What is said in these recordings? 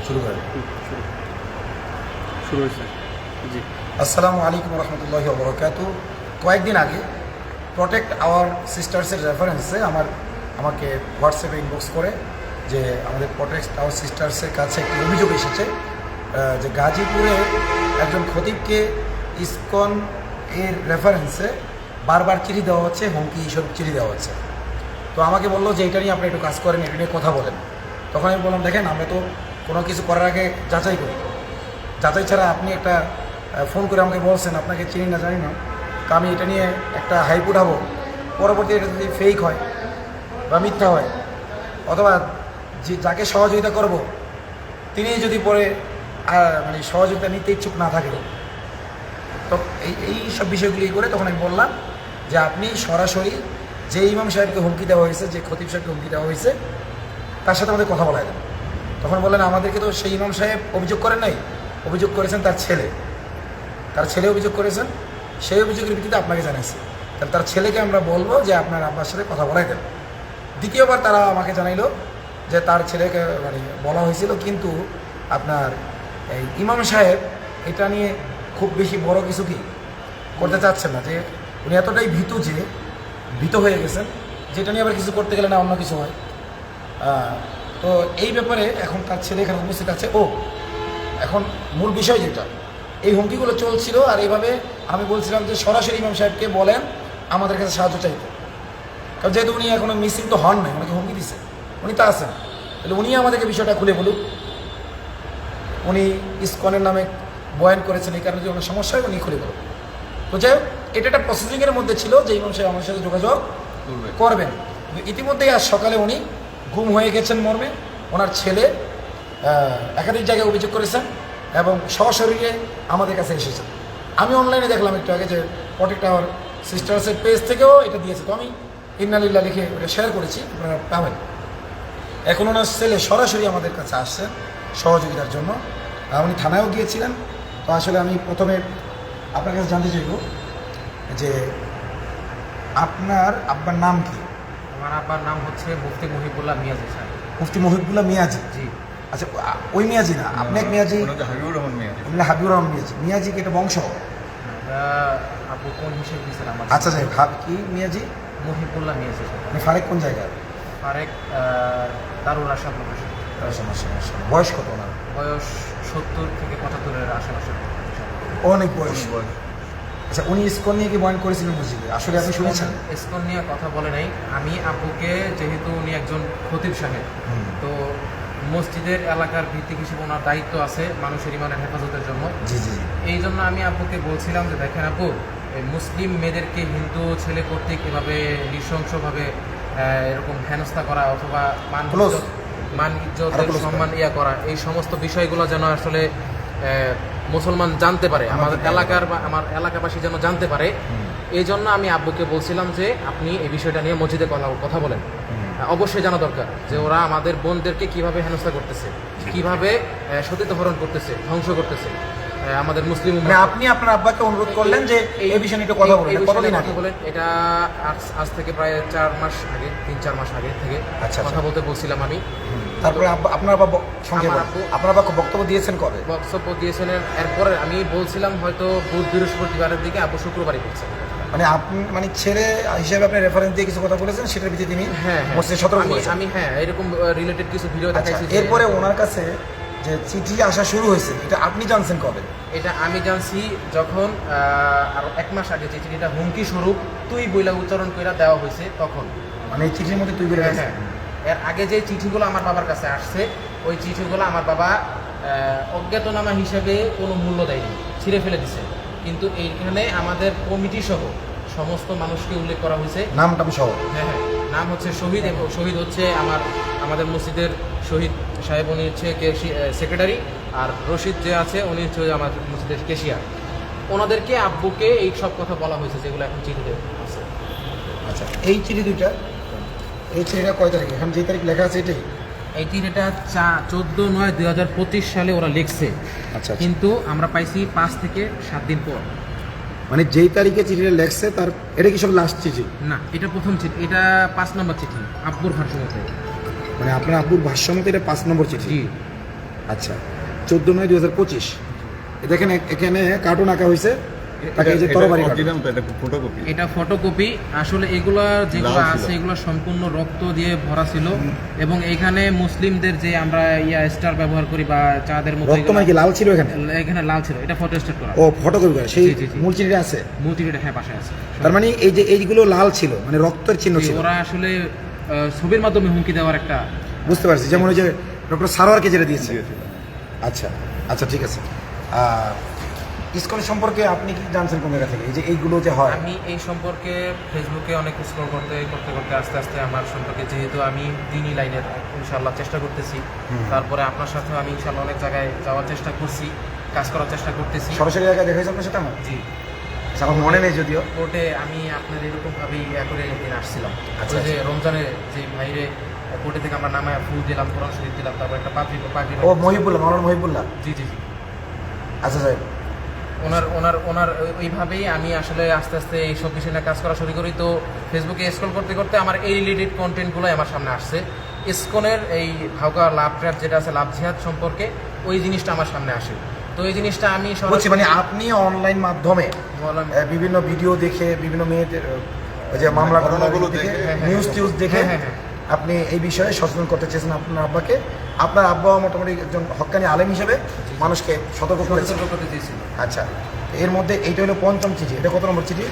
শুরু করেন। শুরু হয়েছে। জি, আসসালামু আলাইকুম রহমতুল্লাহি ওয়া বারাকাতুহু। কয়েকদিন আগে প্রোটেক্ট আওয়ার সিস্টার্সের রেফারেন্সে আমাকে হোয়াটসঅ্যাপে ইনবক্স করে যে আমাদের প্রোটেক্ট আওয়ার সিস্টার্সের কাছে একটি অভিযোগ এসেছে যে গাজীপুরে একজন খতিবকে ইসকন এর রেফারেন্সে বারবার চিঠি দেওয়া হচ্ছে, হুমকি স্বরূপ চিঠি দেওয়া হচ্ছে। তো আমাকে বললো যে এটা নিয়ে আপনি একটু কাজ করেন, এটা নিয়ে কথা বলেন। তখন আমি বললাম, দেখেন, আমরা তো কোনো কিছু করার আগে যাচাই করি। যাচাই ছাড়া আপনি একটা ফোন করে আমাকে বলছেন, আপনাকে চিনি না জানি না, তো আমি এটা নিয়ে একটা হাইপ উঠাবো, পরবর্তী এটা যদি ফেক হয় বা মিথ্যা হয়, অথবা যে যাকে সহযোগিতা করব তিনি যদি পরে মানে সহযোগিতা নিতে ইচ্ছুক না থাকে, তো এই সব বিষয়গুলি করে তখন আমি বললাম যে আপনি সরাসরি যে ইমাম সাহেবকে হুমকি দেওয়া হয়েছে, যে খতিব সাহেবকে হুমকি দেওয়া হয়েছে, তার সাথে আমাদের কথা বলা দেন। তখন বললেন, আমাদেরকে তো সেই ইমাম সাহেব অভিযোগ করেন নাই, অভিযোগ করেছেন তার ছেলে অভিযোগ করেছেন, সেই অভিযোগের ভিত্তিতে আপনাকে জানাইছে। তাহলে তার ছেলেকে আমরা বলবো যে আপনার আব্বার সাথে কথা বলাই দেন। দ্বিতীয়বার তারা আমাকে জানাইলো যে তার ছেলেকে মানে বলা হয়েছিল, কিন্তু আপনার এই ইমাম সাহেব এটা নিয়ে খুব বেশি বড় কিছু কি করতে চাচ্ছেন না, যে উনি এতটাই ভীত হয়ে গেছেন যেটা নিয়ে আবার কিছু করতে গেলে না অন্য কিছু হয়। তো এই ব্যাপারে এখন তার ছেলে এখানে উপস্থিত আছে। এখন মূল বিষয় যেটা, এই হুমকিগুলো চলছিল, আর এইভাবে আমি বলছিলাম যে সরাসরি ইমাম সাহেবকে বলেন আমাদের কাছে সাহায্য চাইতে, কারণ যেহেতু উনি এখনো মিসিং তো হন নাই, ওনাকে হুমকি দিচ্ছে, উনি তো আছেন, তাহলে উনি আমাদেরকে বিষয়টা খুলে বলুক। উনি ইসকনের নামে বয়ান করেছেন, এই কারণে যে অনেক সমস্যা হয় উনি খুলে বলুন। তো যাই হোক, এটা একটা প্রসেসিংয়ের মধ্যে ছিল যে ইমাম সাহেব আমার সাথে যোগাযোগ করবেন, কিন্তু ইতিমধ্যেই আজ সকালে উনি গুম হয়ে গেছেন মর্মে। ওনার ছেলে একাধিক জায়গায় অভিযোগ করেছেন এবং সশরীরে আমাদের কাছে এসেছেন। আমি অনলাইনে দেখলাম একটু আগে যে প্রোটেক্ট আওয়ার সিস্টার্সের পেজ থেকেও এটা দিয়েছে, তো আমি ইন্নালিল্লাহ লিখে ওটা শেয়ার করেছি, আপনারা পাবেন। এখন ওনার ছেলে সরাসরি আমাদের কাছে আসছেন সহযোগিতার জন্য। উনি থানায়ও গিয়েছিলেন। তো আসলে আমি প্রথমে আপনার কাছে জানতে চাইব যে আপনার আব্বার নাম কি? আমার আব্বার নাম হচ্ছে মুফতি মহিবুল্লাহ মিয়াজি সাহেব। মুফতি মহিবুল্লাহ মিয়াজি? জি। আচ্ছা, ওই মিয়াজি না, আপনি এক মিয়াজি, হাবিবুর রহমান মিয়াজি। হাবিবুর রহমান মিয়াজি। মিয়াজি কি এটা বংশ? আব্বু কোন হিসেবে দিয়েছেন আমার? আচ্ছা যাই, কি মিয়াজি? মহিবুল্লাহ মিয়াজি সাহেব। আপনি ফারেক কোন জায়গায়? ফারেক দারুল আশা প্রকাশন। বয়স কত ওনার? বয়স 70 থেকে 75-এর আশেপাশে। অনেক বয়স। আচ্ছা, উনি ইসকন নিয়ে কি বয়ান করেছিলেন মসজিদে? আসলে আপনি শুনেছেন? ইসকন নিয়ে কথা বলে নাই। আমি আব্বুকে, যেহেতু উনি একজন খতিব সাহেব, তো মসজিদের এলাকার ভিত্তিক হিসেবে ওনার দায়িত্ব আছে মানুষের ইমানের হেফাজতের জন্য। জি জি। এই জন্য আমি আব্বুকে বলছিলাম যে দেখেন আব্বু, এই মুসলিম মেয়েদেরকে হিন্দু ছেলে কর্তৃক এভাবে নৃশংসভাবে এরকম হেনস্থা করা অথবা মান ইজ্জত সম্মান করা, এই সমস্ত বিষয়গুলো যেন আসলে মুসলমান জানতে পারে, আমাদের এলাকার বা আমার এলাকাবাসী যেন জানতে পারে। এই জন্য আমি আব্বুকে বলছিলাম যে আপনি এই বিষয়টা নিয়ে মসজিদে কথা বলেন। অবশ্যই জানা দরকার যে ওরা আমাদের বোনদেরকে কিভাবে হেনস্থা করতেছে, কিভাবে সতীর্থহরণ করতেছে, ধ্বংস করতেছে আমাদের মুসলিম। আপনি আপনার আব্বাকে অনুরোধ করলেন যে এই বিষয়ে একটু কথা বলেন। কতদিন আগে বলেন? এটা আজ থেকে প্রায় 3-4 মাস আগে থেকে কথা বলতে বলছিলাম আমি। তারপরে আপনার আব্বা সঙ্গে আপনার আব্বা বক্তব্য দিয়েছেন কবে? বক্তব্য দিয়েছেন এরপরে আমি বলছিলাম হয়তো বুধ বৃহস্পতিবারের দিকে, আব্বু শুক্রবারই করছেন। মানে আপনি মানে ছেলে হিসেবে আপনি রেফারেন্স দিয়ে কিছু কথা বলেছেন, সেটার ভিত্তিতে তিনি মসজিদে সতর্ক করেছেন। আমি এরকম রিলেটেড কিছু ভিডিও দেখাইছি। এরপরে ওনার কাছে যে চিঠি আসা শুরু হয়েছে, এটা আপনি জানছেন কবে? এটা আমি জানছি যখন আরো 1 মাস আগে যে চিঠিটা হুমকি স্বরূপ তুই বইলা উচ্চারণ করে দেওয়া হয়েছে তখন। মানে এই চিঠির মধ্যে তুই বলে? হ্যাঁ। এর আগে যে চিঠিগুলো আমার বাবার কাছে আসছে, ওই চিঠিগুলো আমার বাবা অজ্ঞাতনামা হিসেবে কোনো মূল্য দেয়নি, ছিঁড়ে ফেলে দিছে। কিন্তু এইখানে আমাদের কমিটি সহ সমস্ত মানুষকে উল্লেখ করা হয়েছে, নামটা সহ। হ্যাঁ, নাম হচ্ছে শহীদ, এবং শহীদ হচ্ছে আমাদের মসজিদের শহীদ সাহেব, উনি হচ্ছে সেক্রেটারি, আর রশিদ যে আছে উনি হচ্ছে আমাদের মসজিদের কেশিয়ার। ওনাদেরকে আব্বুকে এই সব কথা বলা হয়েছে যেগুলো এখন চিঠিতে আছে। আচ্ছা, এই চিঠিটা কয় তারিখ? এখন যে তারিখ লেখা আছে এটাই? এই চিঠিটা 14/9/2025 সালে ওরা লিখছে। আচ্ছা, কিন্তু আমরা পাইছি 5 থেকে 7 দিন পর। মানে যেই তারিখে চিঠিটা লেখছে তার এটা কি সব লাস্ট চিঠি? না, এটা প্রথম চিঠি, এটা 5 নম্বর চিঠি আব্বুর ভাষ্য মতে। মানে আপনার আব্বুর ভাষ্য মতে এটা 5 নম্বর চিঠি? জি। আচ্ছা 14/9/2025। দেখেন এখানে কার্টুন আঁকা হয়েছে, তাকে এই যে তরবারি কার্টুন। অরিজিনাল তো, এটা ফটোকপি। এটা ফটোকপি। আসলে এগুলা যেগুলো লাল ছিল। আছে এগুলো সম্পূর্ণ রক্ত দিয়ে ভরা ছিল এবং এখানে মুসলিমদের যে আমরা স্টার ব্যবহার করি বা চাঁদের মতো রক্ত মানে কি লাল ছিল এখানে? এখানে লাল ছিল, এটা ফটো স্টেট করা। ও ফটোকপি করা, সেই জি, জি, জি। মূল চিঠিটা আছে। মূর্তিটা হ্যাঁ পাশে আছে। তার মানে এই যে এইগুলো লাল ছিল, মানে রক্তের চিহ্ন ছিল। ওরা আসলে ছবির মাধ্যমে হুমকি দেওয়ার একটা বুঝতে পারছি, যেমন ওই যে ডক্টর সারোয়ারকে যেটা দিয়েছে। দিয়েছিল। আচ্ছা আচ্ছা, ঠিক আছে। ইসকন সম্পর্কে আপনি কি জানছেন কোন জায়গা থেকে, এই যে এইগুলো যে হয়? আমি এই সম্পর্কে ফেসবুকে অনেক স্ক্রল করতে করতে করতে আস্তে আস্তে আমার সম্পর্কে, যেহেতু আমি দিনই লাইনের ইনশাল্লাহ চেষ্টা করতেছি, তারপরে আপনার সাথে আমি ইনশাল্লাহ অনেক জায়গায় যাওয়ার চেষ্টা করছি, কাজ করার চেষ্টা করতেছি। সরাসরি জায়গায় দেখা হয়েছে আপনার সাথে আমার? জি, আচ্ছা, আমার মনে নেই যদিও। কোর্টে আমি আপনার এরকমভাবেই করে একদিন আসছিলাম। আচ্ছা, ওই যে রমজানে যে ভাইরে কোর্টে থেকে আমরা নামায় ফুল দিলাম, কোরআন শরীফ দিলাম, তারপর একটা পাগড়ি ও মহিবুল্লাহ, মাওলানা মহিবুল্লাহ। জি জি জি। আচ্ছা সাহেব, ওনার ওইভাবেই আমি আসলে আস্তে আস্তে এইসব বিষয় নিয়ে কাজ করা শুরু করি। তো ফেসবুকে স্ক্রল করতে করতে আমার এই রিলেটেড কন্টেন্টগুলোই আমার সামনে আসছে। ইসকনের এই ভাউকা লাভ ট্র্যাপ যেটা আছে, লাভ জিহাদ সম্পর্কে, ওই জিনিসটা আমার সামনে আসে। তো এই জিনিসটা আমি বলছি মানে আপনি অনলাইন মাধ্যমে বললাম বিভিন্ন ভিডিও দেখে, বিভিন্ন মেয়েদের ওই যে মামলা ঘটনাগুলো দেখে, দেখে, নিউজ টিউজ দেখে হ্যাঁ, হ্যাঁ। আপনি এই বিষয়ে সচেতন করতে চেয়েছেন আপনার আব্বাকে। আপনার আব্বা মোটামুটি একজন হক্কানি আলেম হিসেবে মানুষকে সতর্ক করেছেন। সতর্ক করতে চেয়েছিল। আচ্ছা, এর মধ্যে এইটা হলো 5ম চিঠি। এটা কত নম্বর চিঠি?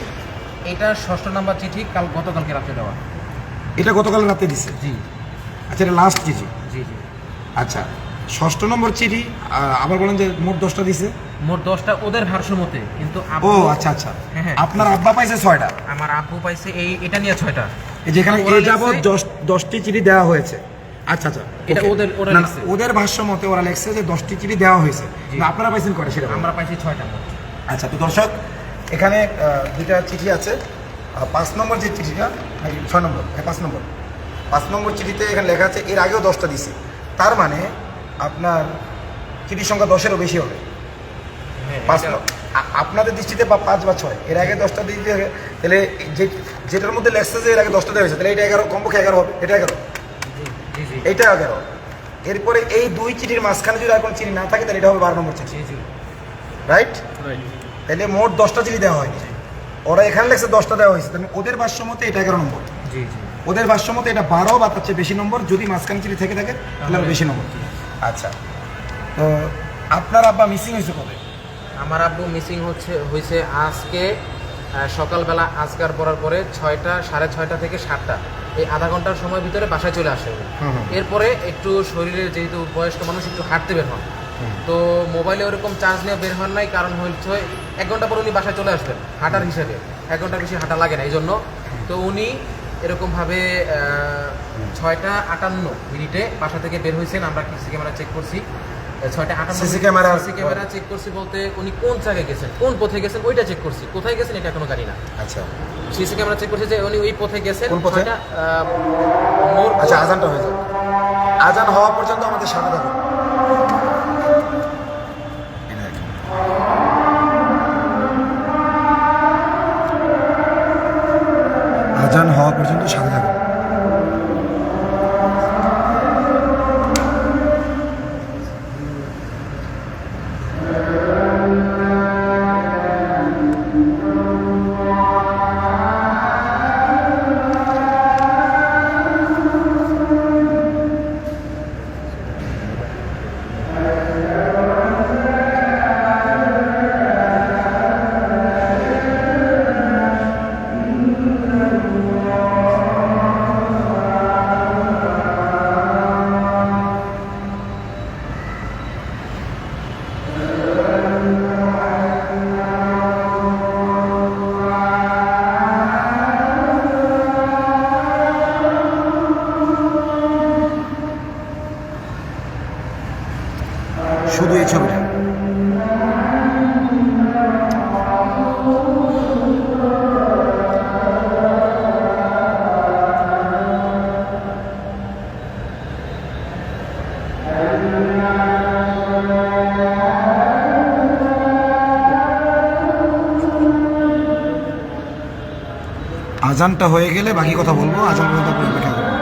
এটা 6ষ্ঠ নাম্বার চিঠি, গতকালকে রাতে দেওয়া। এটা গতকাল রাতে দিছে। জি আচ্ছা, এটা লাস্ট চিঠি। জি জি। আচ্ছা, 6ষ্ঠ নম্বর চিঠি। আবার বলেন যে মোট 10টা দিছে। মোট 10টা ওদের ভাষ্য মতে, কিন্তু ও আব্বু- আচ্ছা আচ্ছা, হ্যাঁ, হ্যাঁ। আপনার আব্বা পাইছে 6টা। আমার আব্বু পাইছে এটা নিয়ে 6টা। যেখানে ওরা এ যাবৎ লিখছে- 10টি চিঠি দেওয়া হয়েছে। আচ্ছা আচ্ছা, এটা okay. ওরা না, না, লিখছে। ওদের ভাষ্য মতে ওরা লেখছে যে 10টি চিঠি দেওয়া হয়েছে, জি। না আপনারা পাইছেন করে সেটা বলুন। আমরা পাইছি 6টা মোট। আচ্ছা, তো দর্শক এখানে দুইটা চিঠি আছে। 5 নম্বর যে চিঠিটা, নাকি 6 নম্বর? হ্যাঁ, 5 নম্বর চিঠিতে এখানে লেখা আছে এর আগেও 10টা দিছে। তার মানে আপনার চিঠির সংখ্যা 10-এরও বেশি হবে। হ্যাঁ, 5 এটা- আপনাদের দৃষ্টিতে 5 বা 6, এর আগে 10টা দিতে হবে। তাহলে যেটার মধ্যে লেখছে যে এর আগে 10টা দেওয়া হয়েছে, তাহলে এটা 11, কমপক্ষে 11 হবে। এটা 11, জি জি জি এইটা 11। এরপরে এই দুই চিঠির মাঝখানে যদি আর কোনো চিঠি না থাকে, তাহলে এটা হবে 12 নম্বর চিঠি, জি জি। রাইট? তাহলে মোট 10টা চিঠি দেওয়া হয়নি। ওরা এখানে লেখছে 10টা দেওয়া হয়েছে, তাহলে ওদের ভাষ্য মতে এটা 11 নম্বর। জি জি। ওদের ভাষ্য মতে এটা 12 বা তার চেয়ে বেশি নম্বর। যদি মাঝখানে চিঠি থেকে থাকে তাহলে আরো বেশি নম্বর। আচ্ছা, তো আপনার আব্বা মিসিং হয়েছে কবে? আমার আব্বু মিসিং হয়েছে আজকে সকালবেলা আজকার পড়ার পরে 6টা, 6:30 থেকে 7টা, এই আধা ঘন্টার সময়ের ভিতরে বাসায় চলে আসে উনি। হুম হুম। এরপরে একটু শরীরে, যেহেতু বয়স্ক মানুষ, একটু হাঁটতে বের হন। তো মোবাইলে ওরকম চার্জ নিয়ে বের হন নাই, কারণ হচ্ছে 1 ঘন্টা পর উনি বাসায় চলে আসবেন হাঁটার হিসেবে। 1 ঘন্টার বেশি হাঁটা লাগে না এই জন্য। তো উনি এরকমভাবে 6:58 বাসা থেকে বের হয়েছেন। আমরা সিসি ক্যামেরা চেক করছি, 6:58 CC ক্যামেরা চেক করছি বলতে উনি কোন জায়গায় গেছেন, কোন পথে গেছেন ওইটা চেক করছি। কোথায় গেছেন এটা এখনো জানি না। আচ্ছা সিসি ক্যামেরা চেক করছি যে উনি ওই পথে গেছেন। কোন পথে? মোর আচ্ছা, আজানটা হয়ে যাক। আজান হওয়া পর্যন্ত আমাদের সাথে থাকুন। এই দেখেন। আজান হওয়া পর্যন্ত সাথে থাকুন। শুধু এই ছবিটা। আজানটা হয়ে গেলে বাকি কথা বলবো। আজান পর্যন্ত আপনি অপেক্ষা করুন।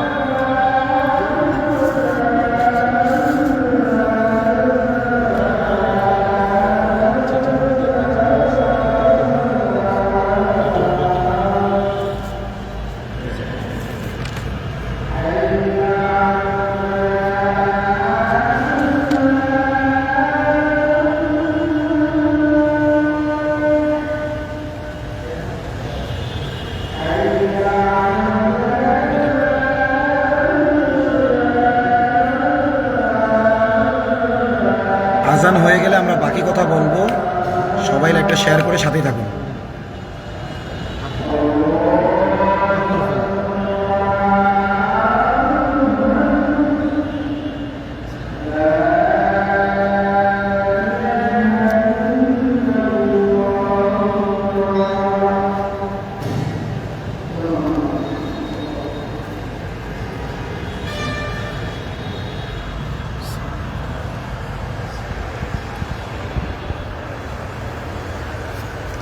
আজান হয়ে গেলে আমরা বাকি কথা বলবো, সবাই একটা শেয়ার করে সাথেই থাকুন।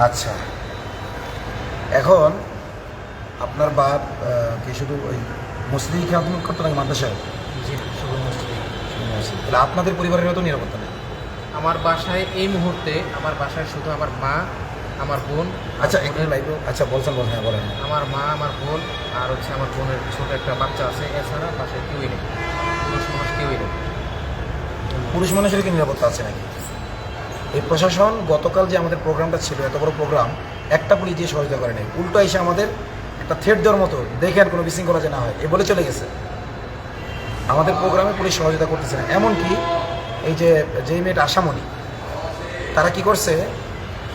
আচ্ছা, এখন আপনার বাপ কি শুধু ওই মসজিদ খেয়াল করতো নাকি মাদ্রাসায়? জি শুধু মুসলিম। তাহলে আপনাদের পরিবারেরও তো নিরাপত্তা নেই। আমার বাসায় এই মুহূর্তে আমার বাসায় শুধু আমার মা, আমার বোন। আচ্ছা একটু লাইভ, আচ্ছা বলছেন হ্যাঁ বলেন। আমার মা, আমার বোন আর হচ্ছে আমার বোনের ছোট একটা বাচ্চা আছে, এছাড়া বাসায় কেউই নেই, পুরুষ মানুষ কেউই নেই। পুরুষ মানুষের কি নিরাপত্তা আছে নাকি? এই প্রশাসন গতকাল যে আমাদের প্রোগ্রামটা ছিল, এত বড় প্রোগ্রাম, একটা পুলিশ দিয়ে সহযোগিতা করে নেই, উল্টো এসে আমাদের একটা থ্রেট দেওয়ার মতো, দেখেন কোনো বিশৃঙ্খলা যে না হয় এ বলে চলে গেছে। আমাদের প্রোগ্রামে পুলিশ সহযোগিতা করতেছে না। এমনকি এই যেই মেয়েটা আশামণি, তারা কি করছে,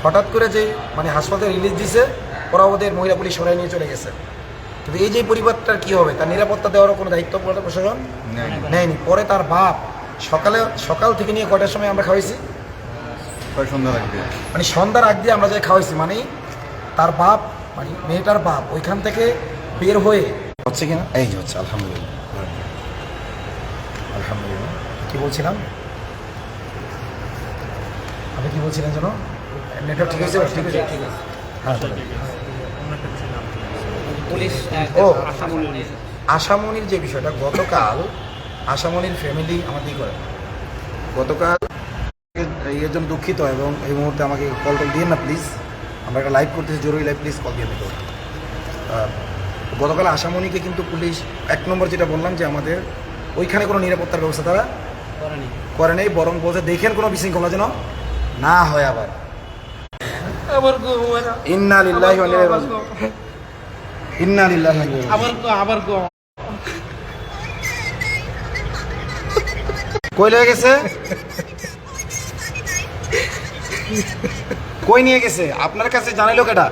হঠাৎ করে যে মানে হাসপাতালে রিলিজ দিছে, ওরা ওদের মহিলা পুলিশ সরাই নিয়ে চলে গেছে। কিন্তু এই যে পরিবারটার কি হবে, তার নিরাপত্তা দেওয়ারও কোনো দায়িত্ব প্রশাসন নেয়নি। পরে তার বাপ সকাল থেকে নিয়ে কটার সময় আমরা খাওয়াইছি, মানে সন্ধ্যার আগ দিয়ে আমরা যাই খাওয়াইছি, মানে তার বাপ মানে মেয়েটার বাপ ওইখান থেকে বের হয়ে হচ্ছে কিনা, এই যে হচ্ছে আলহামদুলিল্লাহ। আলহামদুলিল্লাহ কি বলছিলাম, আপনি কি বলছিলেন যেন? নেটওয়ার্ক ঠিক আছে? ঠিক আছে, ঠিক আছে, হ্যাঁ বলেন। পুলিশ ও আশামণির যে বিষয়টা, গতকাল আশামণির ফ্যামিলি আমাদের করে গতকাল এর জন্য দুঃখিত, এবং এই মুহূর্তে আমাকে কল দিয়ে না প্লিজ, আমরা একটা লাইভ করতেছি, জরুরি লাইভ, প্লিজ কল দিয়ে দিতে। গতকাল আশামণিকে কিন্তু পুলিশ এক নম্বর যেটা বললাম যে আমাদের ওইখানে কোনো নিরাপত্তার ব্যবস্থা তারা করে নেই, বরং বলছে দেখেন কোনো বিশৃঙ্খলা যেন না হয়। আবার ইন্না লিল্লাহি ওয়া ইন্না ইলাইহি রাজিউন, ইন্না লিল্লাহি ওয়া ইন্না ইলাইহি রাজিউন। কই লয়ে গেছে, কই নিয়ে গেছে? আপনার কাছে জানাইলো কেটা?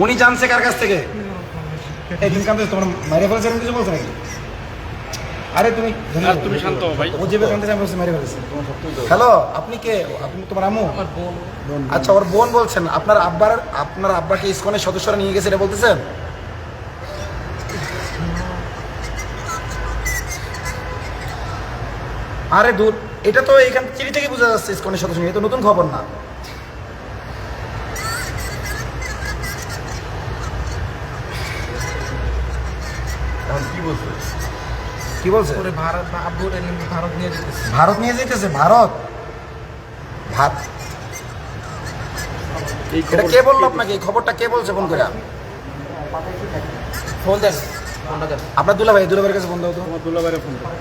উনি জানছে কার কাছ থেকে? এই দিন কামতে তোমার মাইরে ফেলেছে, কিছু বলছো নাকি? আরে তুমি শান্ত হও ভাই, ও যেভাবে কামতে আমি বলছি মাইরে ফেলেছে। হ্যালো, আপনি কে? আপনি তোমার আম্মু? আচ্ছা, ওর বোন বলছেন। আপনার আব্বাকে ইসকনের সদস্যরা নিয়ে গেছে এটা বলতেছেন? আরে দূর, এটা তো এইখান চিঠি থেকে বোঝা যাচ্ছে ইসকনের সদস্য, এটা তো নতুন খবর না। কি বলছে? ভারত নিয়ে যেতেছে। ভারত এটা কে বললো আপনাকে? এই খবরটা কে বলছে ফোন করে? ফোন দেন, ফোনটা দেন। আপনার দুলাভাইয়ের কাছে ফোন দাও তো। দুলাভাইয়ের ফোন দাও।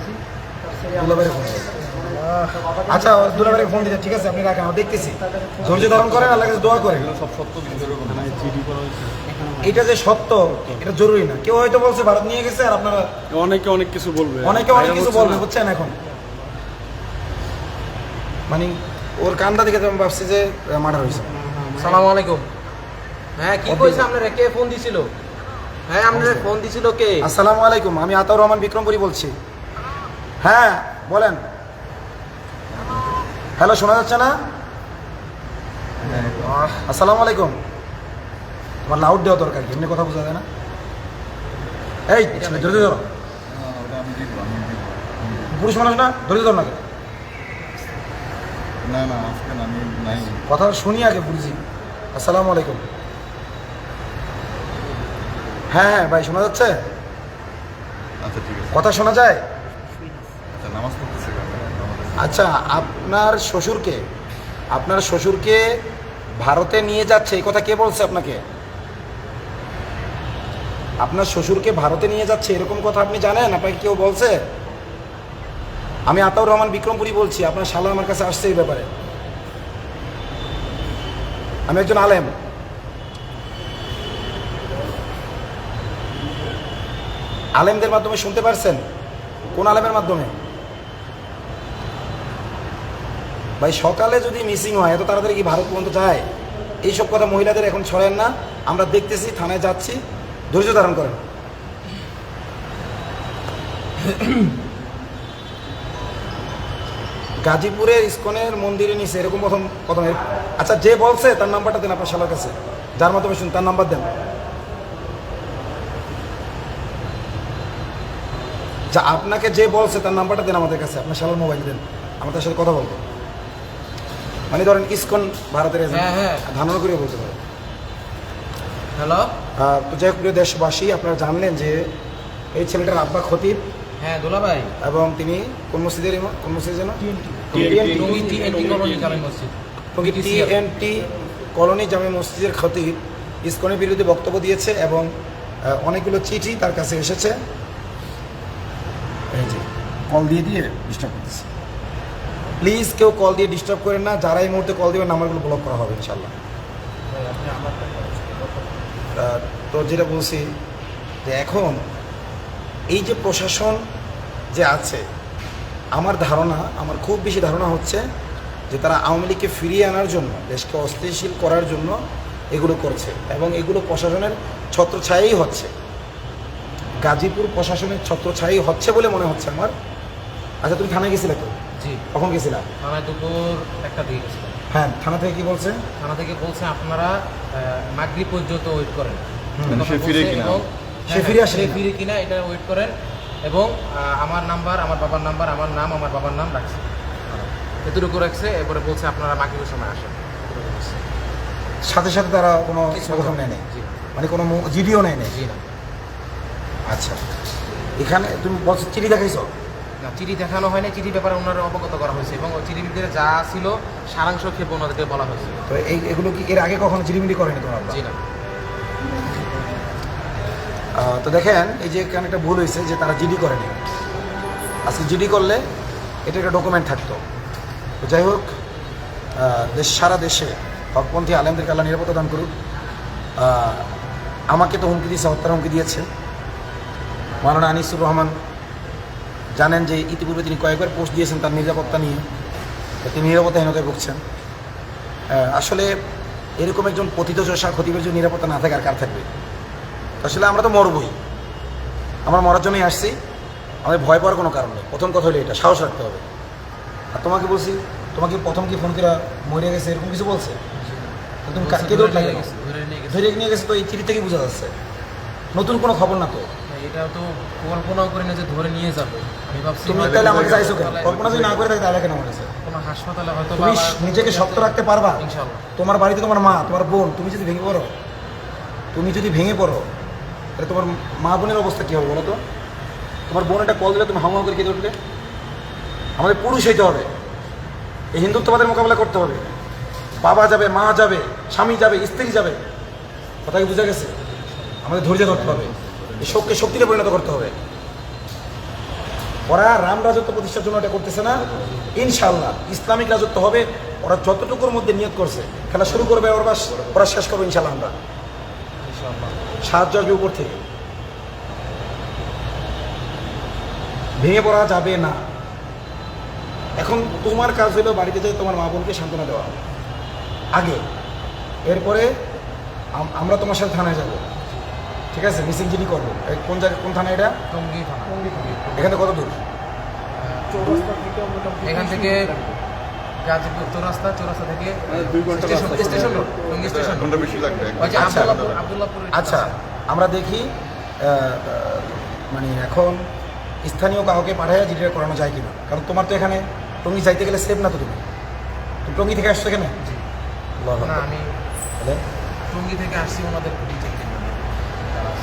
আচ্ছা, দুলাভাইয়ের ফোন দিতে, ঠিক আছে আপনি রাখেন, আমি দেখতেছি। ধৈর্য ধারণ করেন, আল্লাহর কাছে দোয়া করেন। এটা যে সত্য, এটা জরুরি না। কেউ হয়তো বলছে ভারত নিয়ে গেছে, আর আপনারা অনেকে অনেক কিছু বলবে, বুঝছেন? এখন মানে ওর কান্দা দেখে আমি ভাবছি যে মার্ডার হয়েছে। সালাম আলাইকুম। হ্যাঁ, কি কইছে আপনারা? কে ফোন দিছিল? হ্যাঁ, আপনারা ফোন দিছিল কে? আসসালামু আলাইকুম, আমি আতাউর রহমান বিক্রমপুরী বলছি। হ্যাঁ বলেন। হ্যালো, শোনা যাচ্ছে না? আসসালামু আলাইকুম। তোমার লাউড দেওয়া দরকার, এমনি কথা বোঝা যায় না। এই ধরে ধরো, পুরুষ মানুষ না, ধরে ধরো না। কথা শুনি আগে বুঝি। আসসালামু আলাইকুম। হ্যাঁ ভাই, শোনা যাচ্ছে? কথা শোনা যায়? আচ্ছা, আপনার শ্বশুরকে ভারতে নিয়ে যাচ্ছে, এই কথা কে বলছে আপনাকে? আপনার শ্বশুরকে ভারতে নিয়ে যাচ্ছে এরকম কথা আপনি জানেন? আপনাকে কেউ বলছে? আমি আতাউর রহমান বিক্রমপুরী বলছি। আপনার শালা আমার কাছে আসছে এই ব্যাপারে। আমি একজন আলেম। আলেমদের মাধ্যমে শুনতে পারছেন? কোন আলেমের মাধ্যমে? ভাই সকালে যদি মিসিং হয় এত তাড়াতাড়ি কি ভারত পর্যন্ত যায়? এইসব কথা মহিলাদের এখন ছড়েন না, আমরা দেখতেছি, থানায় যাচ্ছি, ধৈর্য ধারণ করেন। গাজীপুরের ইসকনের মন্দিরে নিচে এরকম প্রথম প্রথম আচ্ছা, যে বলছে তার নাম্বারটা দেন আপনার শালার কাছে, যার মাধ্যমে শুন তার নাম্বার দেন। যা আপনাকে যে বলছে তার নাম্বারটা দেন আমাদের কাছে, আপনার শালার মোবাইল দেন, আমাদের সাথে কথা বলবো। মানে ধরেন ইসকন ভারতের ধারণা করে বলতে পারে। হ্যালো, তো যাই হোক প্রিয় দেশবাসী, আপনারা জানলেন যে এই ছেলেটার আব্বা খতিব, হ্যাঁ দোলা ভাই, এবং তিনি কোন মসজিদের ইমাম? কোন মসজিদ যেন? TNT কলোনি জামে মসজিদ, TNT কলোনি জামে মসজিদের খতিব ইসকনের বিরুদ্ধে বক্তব্য দিয়েছে এবং অনেকগুলো চিঠি তার কাছে এসেছে। এই যে কল দিয়ে ডিস্টার্ব করতেছে। প্লিজ কেউ কল দিয়ে ডিস্টার্ব করেন না, যারা এই মুহূর্তে কল দেবেন নাম্বারগুলো ব্লক করা হবে ইনশাল্লাহ। তো যেটা বলছি যে এখন এই যে প্রশাসন যে আছে, আমার ধারণা, আমার খুব বেশি ধারণা হচ্ছে যে তারা আওয়ামী লীগকে ফিরিয়ে আনার জন্য, দেশকে অস্থিতিশীল করার জন্য এগুলো করছে এবং এগুলো প্রশাসনের ছত্রছায়াই হচ্ছে। গাজীপুর প্রশাসনের ছত্রছায়াই হচ্ছে বলে মনে হচ্ছে আমার। আচ্ছা, তুমি থানায় গেছিলে তো? জি। কখন গেছিলা? থানায় দুপুর 1টা দিয়ে গেছিলাম। হ্যাঁ, থানা থেকে কি বলছে? থানা থেকে বলছে আপনারা মাগরিব পর্যন্ত ওয়েট করেন, সে ফিরে কিনা, সে ফিরে আসে সে ফিরে কিনা এটা ওয়েট করেন, এবং আমার নাম্বার, আমার বাবার নাম্বার, আমার নাম, আমার বাবার নাম রাখছে, এতটুকু রাখছে। এরপরে বলছে আপনারা মাগরিবের সময় আসেন। সাথে সাথে তারা কোনো কিছু প্রথম নেয় নেই, জি না, মানে কোনো জিডিও নেয় নেই? জি না। আচ্ছা, এখানে তুমি বলছো চিঠি দেখাইছো? না, চিঠি দেখানো হয়নি, চিঠি ব্যাপারে ওনারা অবগত করা হয়েছে এবং ওই চিঠির ভিতরে যা ছিল সারাংশ ক্ষেপ ওনাদেরকে বলা হয়েছে। তো এগুলো কি এর আগে কখনো চিঠিমিটি করেনি তোমার? জি না। তো দেখেন, এই যে এখানে একটা ভুল হয়েছে যে তারা জিডি করেনি। আজকে জিডি করলে এটা একটা ডকুমেন্ট থাকতো। তো যাই হোক, সারা দেশে হকপন্থী আলেমদেরকে আল্লাহ নিরাপত্তা দান করুক। আমাকে তো হুমকি দিয়েছে, হত্যার হুমকি দিয়েছে মাওলানা আনিসুর রহমান। জানেন যে ইতিপূর্বে তিনি কয়েকবার পোস্ট দিয়েছেন তার নিরাপত্তা নিয়ে, তিনি নিরাপত্তাহীনতায় ভুগছেন। আসলে এরকম একজন পতিত চষা খতিবের যদি নিরাপত্তা না থাকে আর কার থাকবে? আসলে আমরা তো মরবই, আমরা মরার জন্যই আসছি, আমাদের ভয় পাওয়ার কোনো কারণ নেই। প্রথম কথা হলো এটা, সাহস রাখতে হবে। আর তোমাকে বলছি, তোমাকে প্রথম কি ফোন করে মরে গেছে এরকম কিছু বলছে? তো তুমি কে ধরে নিয়ে গেছে? তো এই চিঠি থেকেই বোঝা যাচ্ছে, নতুন কোনো খবর না তো। এটা তো কল্পনাও করি না যে ধরে নিয়ে যাবে। আমি ভাবছি তুমি তাহলে আমাকে চাইছো কেন? কল্পনা যদি না করে থাকে তাহলে কেন আমার কাছে? কোনো হাসপাতালে হয়তো তুমি নিজেকে শক্ত রাখতে পারবা? ইনশাআল্লাহ। তোমার বাড়িতে তোমার মা, তোমার বোন, তুমি যদি ভেঙে পড়ো, তাহলে তোমার মা বোনের অবস্থা কী হবে বলো তো? তোমার বোন একটা কল দিলে তুমি হাওয়া করে কেঁদে উঠবে। আমাদের পুরুষ হইতে হবে, এই হিন্দুত্ববাদের মোকাবিলা করতে হবে। বাবা যাবে, মা যাবে, স্বামী যাবে, স্ত্রী যাবে, কথা কি বোঝা গেছে? আমাদের ধৈর্য ধরতে হবে, এই শোককে শক্তিতে পরিণত করতে হবে। ওরা রাম রাজত্ব প্রতিষ্ঠার জন্য এটা করতেছে না, ইনশাআল্লাহ ইসলামিক রাজত্ব হবে। ওরা যতটুকুর মধ্যে নিয়ত করছে খেলা শুরু করবে, ওরা শেষ করবে ইনশাআল্লাহ। আমরা সাহায্য আসবে উপর থেকে, ভেঙে পড়া যাবে না। এখন তোমার কাজ হলো বাড়িতে যাই তোমার মা বোনকে সান্ত্বনা দেওয়া আগে, এরপরে আমরা তোমার সাথে থানায় যাব, ঠিক আছে? মিসিং জিডি করবো। কোন জায়গায়, কোন থানা এটা? টঙ্গী থানা। এখান থেকে কত দূর? এখান থেকে গাজীপুর চৌরাস্তা থেকে 2 ঘন্টা স্টেশন রোড, টঙ্গী স্টেশন। ঘন্টা বেশি লাগবে। ওই যে আচ্ছা। আব্দুল্লাহপুর। আচ্ছা, আমরা দেখি মানে এখন স্থানীয় কাউকে পাঠাইয়া জিডিটা করানো যায় কিনা। কারণ তোমার তো এখানে টঙ্গী যাইতে গেলে সেফ না তো। তুমি টঙ্গী থেকে আসছো এখানে? না, আমি তাহলে টঙ্গী থেকে আসছি ওনাদের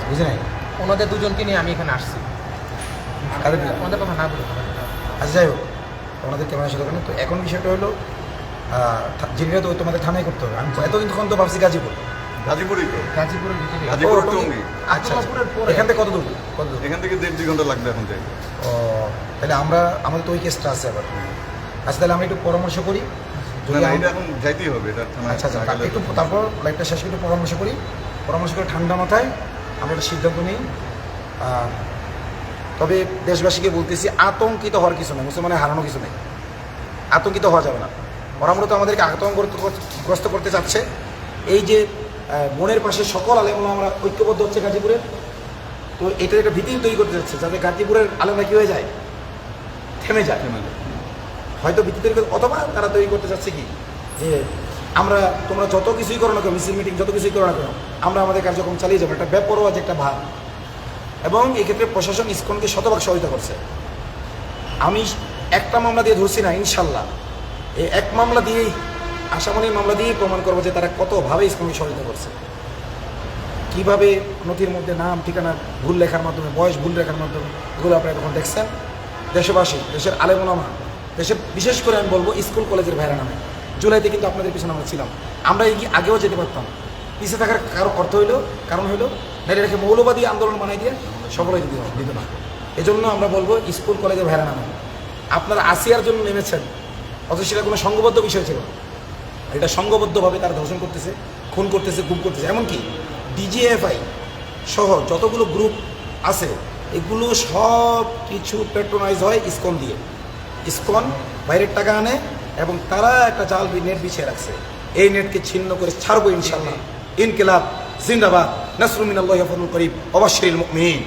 বুঝি নাই, ওনাদের দুজনকে নিয়ে আমি এখানে আসছি। কাদের দিলাম? ওনাদের কথা না বলে। আচ্ছা, যাই হোক, ওনাদের ক্যামেরা সাথে ওখানে। তো এখন বিষয়টা হলো জিডিটা তো তোমাদের থানায় করতে হবে। আমি এতদিন তখন তো ভাবছি গাজীপুর। গাজীপুরই তো, গাজীপুরের ভিতরে। গাজীপুর ও, টঙ্গী। আচ্ছা, এখান থেকে কত দূর? এখান থেকে 1.5-2 ঘন্টা লাগবে এখন যাই। ও, তাহলে আমাদের তো ওই কেসটা আছে আবার। আচ্ছা, তাহলে আমরা একটু পরামর্শ করি। না না, এটা এখন যাইতেই হবে, এটা থানায়। আচ্ছা, একটু তারপর লাইভটা শেষ করে একটু পরামর্শ করে ঠান্ডা মাথায় আমরা একটা সিদ্ধান্ত নিই। তবে দেশবাসীকে বলতেছি আতঙ্কিত হওয়ার কিছু নেই, মুসলমানের হারানো কিছু নেই, আতঙ্কিত হওয়া যাবে না। ওরা মূলত আমাদেরকে আতঙ্কগ্রস্ত করতে চাচ্ছে। এই যে মনের পাশে সকল আলেমরা আমরা ঐক্যবদ্ধ হচ্ছে গাজীপুরে, তো এটা একটা ভীতি তৈরি করতে যাচ্ছে যাতে গাজীপুরের আলেমরা কী হয়ে যায়, থেমে যায়। হয়তো ভীতি তৈরি করতে, অথবা তারা তৈরি করতে চাচ্ছে কি যে আমরা তোমরা যত কিছুই করো না কেন, মিছিল মিটিং যত কিছুই করো না কেন, আমরা আমাদের কার্যক্রম চালিয়ে যাবো, একটা বেপরোয়া যে একটা ভাব। এবং এক্ষেত্রে প্রশাসন ইসকনকে শতভাগ সহায়তা করছে। আমি একটা মামলা দিয়ে ধরছি না, ইনশাল্লাহ এই এক মামলা দিয়েই, আসামানির মামলা দিয়েই প্রমাণ করবো যে তারা কতভাবে ইসকনকে সহায়তা করছে। কীভাবে নথির মধ্যে নাম ঠিকানা ভুল লেখার মাধ্যমে, বয়স ভুল লেখার মাধ্যমে, এগুলো আপনারা তখন দেখছেন। দেশবাসী, দেশের আলেম ওলামা, দেশের বিশেষ করে আমি বলবো স্কুল কলেজের ভাইরা নামে জুলাইতে কিন্তু আপনাদের পিছনে আমরা ছিলাম। আমরা আগেও যেতে পারতাম, পিছিয়ে থাকার কারণ হইলো নারী রেখে মৌলবাদী আন্দোলন বানাই দিয়ে সফল হয়ে দিত না। এজন্য আমরা বলবো স্কুল কলেজের ভাইরা নামে আপনারা আসিয়ার জন্য নেমেছেন, অথচ সেটা কোনো সংঘবদ্ধ বিষয় ছিল না। এটা সংঘবদ্ধভাবে তারা ধর্ষণ করতেছে, খুন করতেছে, গুম করতেছে। এমনকি ডিজিএফআই সহ যতগুলো গ্রুপ আছে এগুলো সব কিছু প্যাট্রোনাইজ হয় ইসকন দিয়ে। ইসকন বাইরের টাকা আনে এবং তারা একটা জাল নেট বিছিয়ে রাখছে। এই নেটকে ছিন্ন করে ছাড়বো ইনশাআল্লাহ। ইনকিলাব জিন্দাবাদ, নাসরুম মিনাল্লাহি ওয়া ফাতহুন করিব, ওয়াবাশশিরিল মুমিনিন।